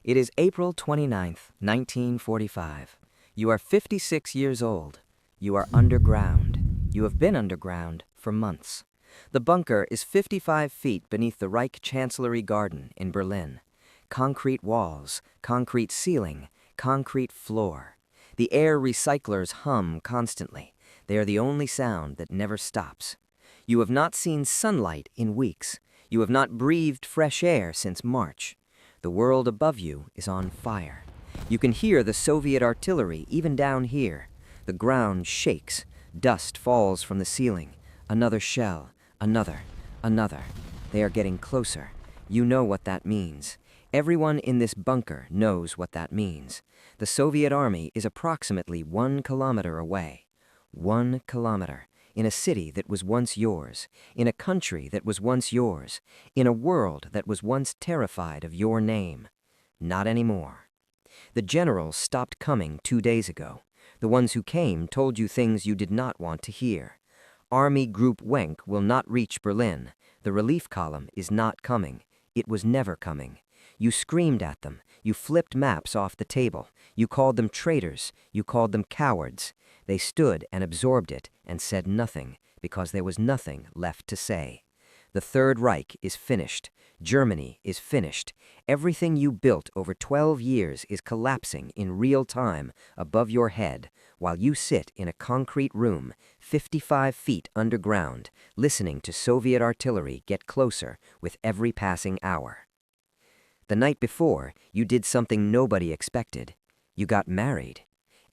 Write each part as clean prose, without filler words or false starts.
It is April 29th, 1945. You are 56 years old. You are underground. You have been underground for months. The bunker is 55 feet beneath the Reich Chancellery Garden in Berlin. Concrete walls, concrete ceiling, concrete floor. The air recyclers hum constantly. They are the only sound that never stops. You have not seen sunlight in weeks. You have not breathed fresh air since March. The world above you is on fire. You can hear the Soviet artillery even down here. The ground shakes. Dust falls from the ceiling. Another shell. Another. They are getting closer. You know what that means. Everyone in this bunker knows what that means. The Soviet army is approximately 1 kilometer away. 1 kilometer. In a city that was once yours, in a country that was once yours, in a world that was once terrified of your name. Not anymore. The generals stopped coming 2 days ago. The ones who came told you things you did not want to hear. Army Group Wenck will not reach Berlin. The relief column is not coming. It was never coming. You screamed at them. You flipped maps off the table. You called them traitors. You called them cowards. They stood and absorbed it and said nothing because there was nothing left to say. The Third Reich is finished. Germany is finished. Everything you built over 12 years is collapsing in real time above your head while you sit in a concrete room 55 feet underground listening to Soviet artillery get closer with every passing hour. The night before, you did something nobody expected. You got married.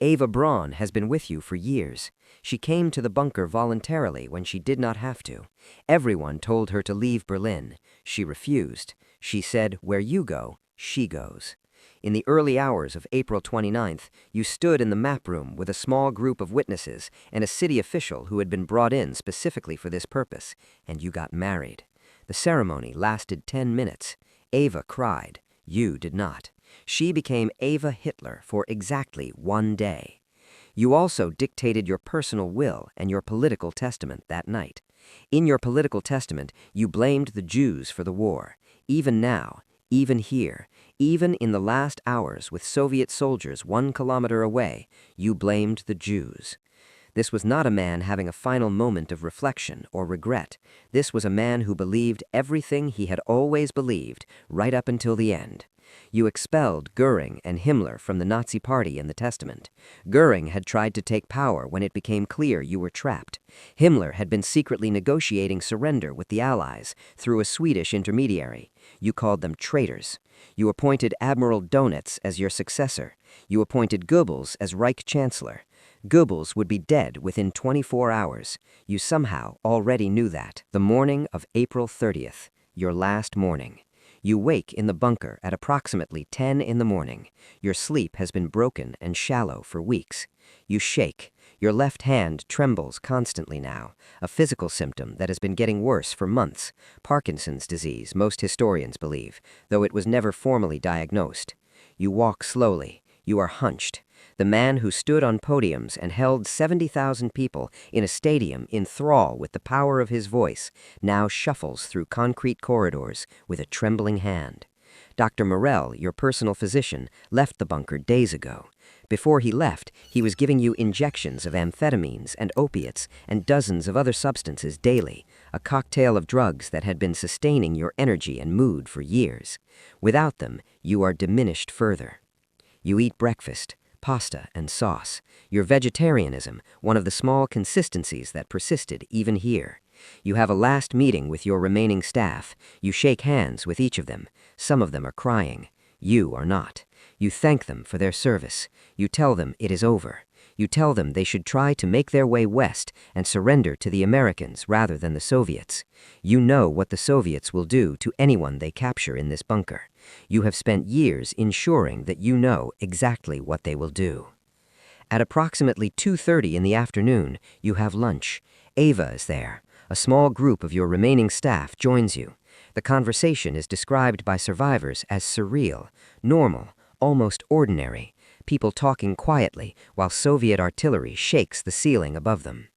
Eva Braun has been with you for years. She came to the bunker voluntarily when she did not have to. Everyone told her to leave Berlin. She refused. She said, "Where you go, she goes." In the early hours of April 29th, you stood in the map room with a small group of witnesses and a city official who had been brought in specifically for this purpose, and you got married. The ceremony lasted 10 minutes. Eva cried. You did not. She became Eva Hitler for exactly 1 day. You also dictated your personal will and your political testament that night. In your political testament, you blamed the Jews for the war. Even now, even here, even in the last hours with Soviet soldiers 1 kilometer away, you blamed the Jews. This was not a man having a final moment of reflection or regret. This was a man who believed everything he had always believed right up until the end. You expelled Göring and Himmler from the Nazi Party in the Testament. Göring had tried to take power when it became clear you were trapped. Himmler had been secretly negotiating surrender with the Allies through a Swedish intermediary. You called them traitors. You appointed Admiral Donitz as your successor. You appointed Goebbels as Reich Chancellor. Goebbels would be dead within 24 hours. You somehow already knew that. The morning of April 30th, your last morning. You wake in the bunker at approximately 10 in the morning. Your sleep has been broken and shallow for weeks. You shake. Your left hand trembles constantly now, a physical symptom that has been getting worse for months. Parkinson's disease, most historians believe, though it was never formally diagnosed. You walk slowly. You are hunched. The man who stood on podiums and held 70,000 people in a stadium in thrall with the power of his voice now shuffles through concrete corridors with a trembling hand. Dr. Morell, your personal physician, left the bunker days ago. Before he left, he was giving you injections of amphetamines and opiates and dozens of other substances daily, a cocktail of drugs that had been sustaining your energy and mood for years. Without them, you are diminished further. You eat breakfast, pasta and sauce. Your vegetarianism, one of the small consistencies that persisted even here. You have a last meeting with your remaining staff. You shake hands with each of them. Some of them are crying. You are not. You thank them for their service. You tell them it is over. You tell them they should try to make their way west and surrender to the Americans rather than the Soviets. You know what the Soviets will do to anyone they capture in this bunker. You have spent years ensuring that you know exactly what they will do. At approximately 2:30 in the afternoon, you have lunch. Eva is there. A small group of your remaining staff joins you. The conversation is described by survivors as surreal, normal, almost ordinary, people talking quietly while Soviet artillery shakes the ceiling above them.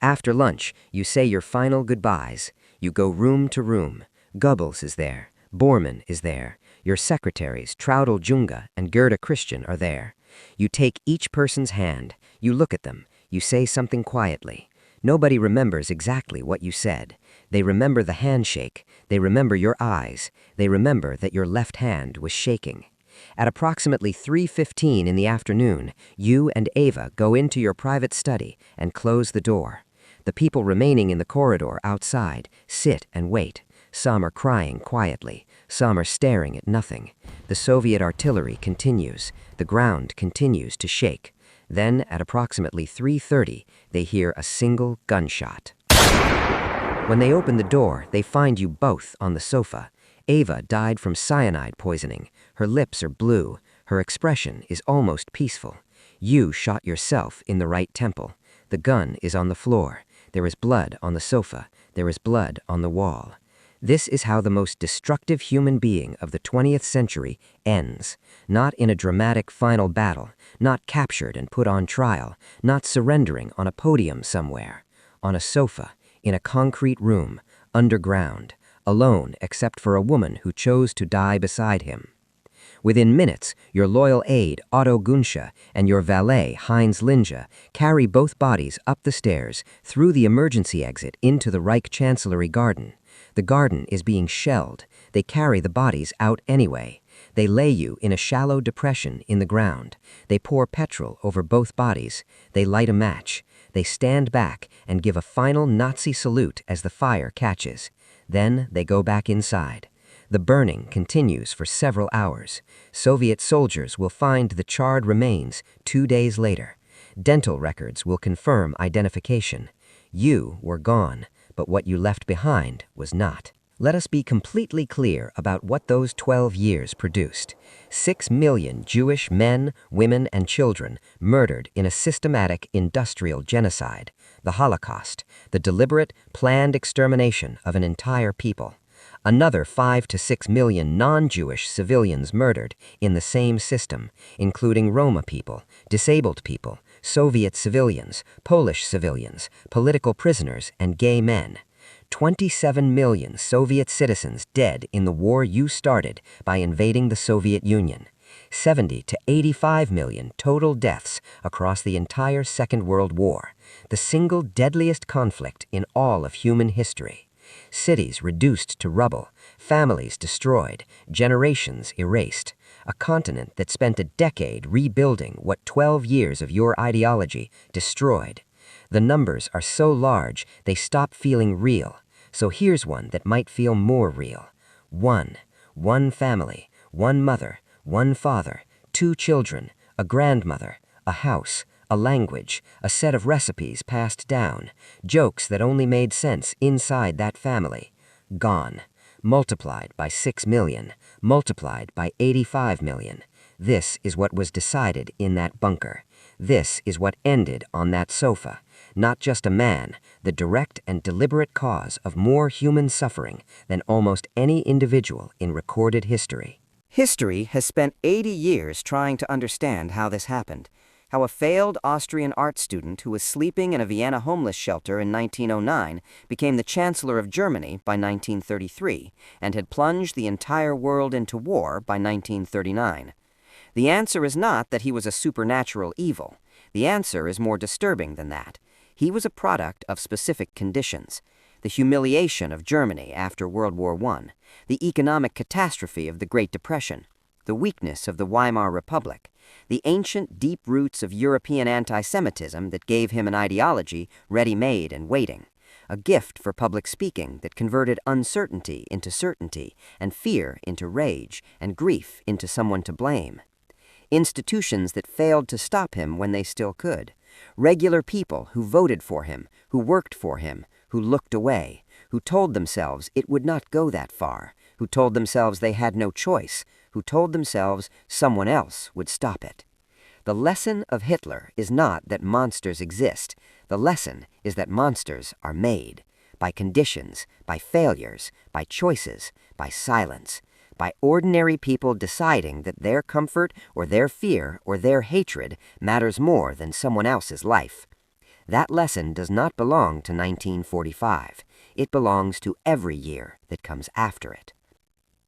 After lunch, you say your final goodbyes. You go room to room. Goebbels is there. Bormann is there. Your secretaries, Traudl Junge and Gerda Christian, are there. You take each person's hand, you look at them, you say something quietly. Nobody remembers exactly what you said. They remember the handshake, they remember your eyes, they remember that your left hand was shaking. At approximately 3:15 in the afternoon, you and Ava go into your private study and close the door. The people remaining in the corridor outside sit and wait. Some are crying quietly, some are staring at nothing. The Soviet artillery continues. The ground continues to shake. Then, at approximately 3:30, they hear a single gunshot. When they open the door, they find you both on the sofa. Ava died from cyanide poisoning. Her lips are blue. Her expression is almost peaceful. You shot yourself in the right temple. The gun is on the floor. There is blood on the sofa. There is blood on the wall. This is how the most destructive human being of the 20th century ends. Not in a dramatic final battle, not captured and put on trial, not surrendering on a podium somewhere. On a sofa, in a concrete room, underground, alone except for a woman who chose to die beside him. Within minutes, your loyal aide, Otto Gunsche, and your valet, Heinz Linge, carry both bodies up the stairs, through the emergency exit into the Reich Chancellery garden. The garden is being shelled. They carry the bodies out anyway. They lay you in a shallow depression in the ground. They pour petrol over both bodies. They light a match. They stand back and give a final Nazi salute as the fire catches. Then they go back inside. The burning continues for several hours. Soviet soldiers will find the charred remains 2 days later. Dental records will confirm identification. You were gone, but what you left behind was not. Let us be completely clear about what those 12 years produced. 6 million Jewish men, women, and children murdered in a systematic industrial genocide, the Holocaust, the deliberate, planned extermination of an entire people. Another 5 to 6 million non-Jewish civilians murdered in the same system, including Roma people, disabled people, Soviet civilians, Polish civilians, political prisoners, and gay men. 27 million Soviet citizens dead in the war you started by invading the Soviet Union. 70 to 85 million total deaths across the entire Second World War, the single deadliest conflict in all of human history. Cities reduced to rubble, families destroyed, generations erased. A continent that spent a decade rebuilding what 12 years of your ideology destroyed. The numbers are so large, they stop feeling real. So here's one that might feel more real. One family, one mother, one father, 2 children, a grandmother, a house, a language, a set of recipes passed down, jokes that only made sense inside that family. Gone. Multiplied by 6 million, multiplied by 85 million. This is what was decided in that bunker. This is what ended on that sofa. Not just a man, the direct and deliberate cause of more human suffering than almost any individual in recorded history. History has spent 80 years trying to understand how this happened. How a failed Austrian art student who was sleeping in a Vienna homeless shelter in 1909 became the Chancellor of Germany by 1933 and had plunged the entire world into war by 1939. The answer is not that he was a supernatural evil. The answer is more disturbing than that. He was a product of specific conditions. The humiliation of Germany after World War I, the economic catastrophe of the Great Depression, the weakness of the Weimar Republic, the ancient deep roots of European anti-Semitism that gave him an ideology ready-made and waiting, a gift for public speaking that converted uncertainty into certainty and fear into rage and grief into someone to blame. Institutions that failed to stop him when they still could. Regular people who voted for him, who worked for him, who looked away, who told themselves it would not go that far, who told themselves they had no choice, who told themselves someone else would stop it. The lesson of Hitler is not that monsters exist. The lesson is that monsters are made by conditions, by failures, by choices, by silence, by ordinary people deciding that their comfort or their fear or their hatred matters more than someone else's life. That lesson does not belong to 1945. It belongs to every year that comes after it.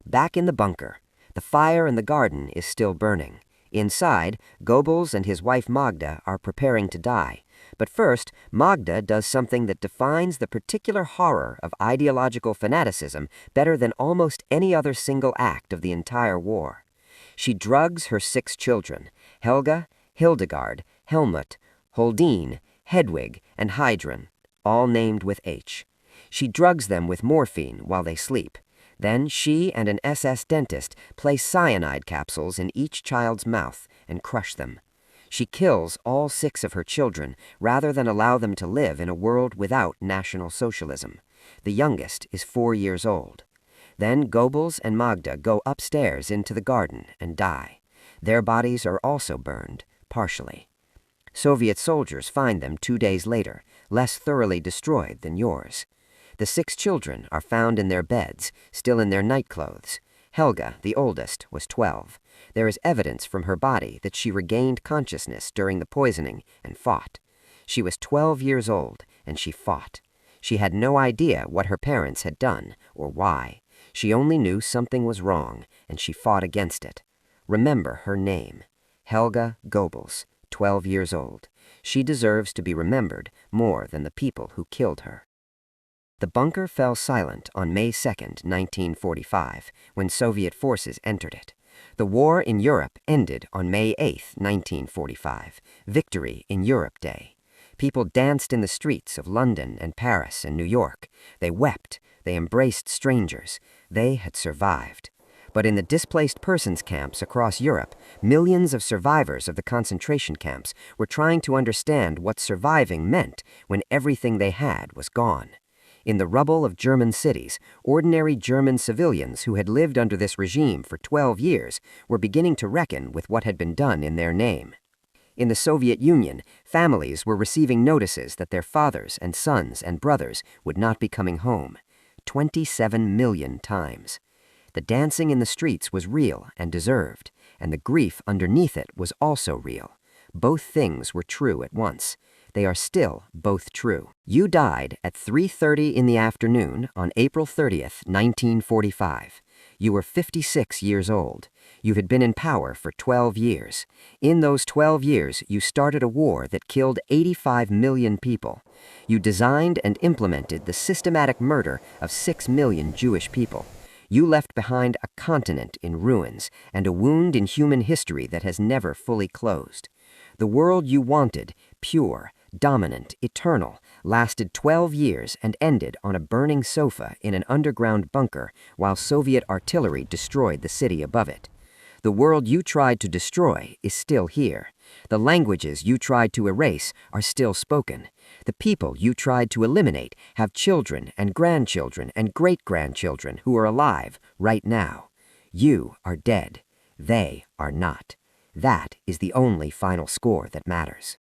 Back in the bunker, The fire in the garden is still burning. Inside, Goebbels and his wife Magda are preparing to die. But first, Magda does something that defines the particular horror of ideological fanaticism better than almost any other single act of the entire war. She drugs her 6 children, Helga, Hildegard, Helmut, Holdine, Hedwig, and Heidrun, all named with H. She drugs them with morphine while they sleep. Then she and an SS dentist place cyanide capsules in each child's mouth and crush them. She kills all 6 of her children rather than allow them to live in a world without National Socialism. The youngest is 4 years old. Then Goebbels and Magda go upstairs into the garden and die. Their bodies are also burned, partially. Soviet soldiers find them 2 days later, less thoroughly destroyed than yours. The 6 children are found in their beds, still in their nightclothes. Helga, the oldest, was 12. There is evidence from her body that she regained consciousness during the poisoning and fought. She was 12 years old, and she fought. She had no idea what her parents had done or why. She only knew something was wrong, and she fought against it. Remember her name, Helga Goebbels, 12 years old. She deserves to be remembered more than the people who killed her. The bunker fell silent on May 2, 1945, when Soviet forces entered it. The war in Europe ended on May 8, 1945, Victory in Europe Day. People danced in the streets of London and Paris and New York. They wept. They embraced strangers. They had survived. But in the displaced persons camps across Europe, millions of survivors of the concentration camps were trying to understand what surviving meant when everything they had was gone. In the rubble of German cities, ordinary German civilians who had lived under this regime for 12 years were beginning to reckon with what had been done in their name. In the Soviet Union, families were receiving notices that their fathers and sons and brothers would not be coming home. 27 million times. The dancing in the streets was real and deserved, and the grief underneath it was also real. Both things were true at once. They are still both true. You died at 3:30 in the afternoon on April 30th, 1945. You were 56 years old. You had been in power for 12 years. In those 12 years, you started a war that killed 85 million people. You designed and implemented the systematic murder of 6 million Jewish people. You left behind a continent in ruins and a wound in human history that has never fully closed. The world you wanted, pure, dominant, eternal, lasted 12 years and ended on a burning sofa in an underground bunker while Soviet artillery destroyed the city above it. The world you tried to destroy is still here. The languages you tried to erase are still spoken. The people you tried to eliminate have children and grandchildren and great-grandchildren who are alive right now. You are dead. They are not. That is the only final score that matters.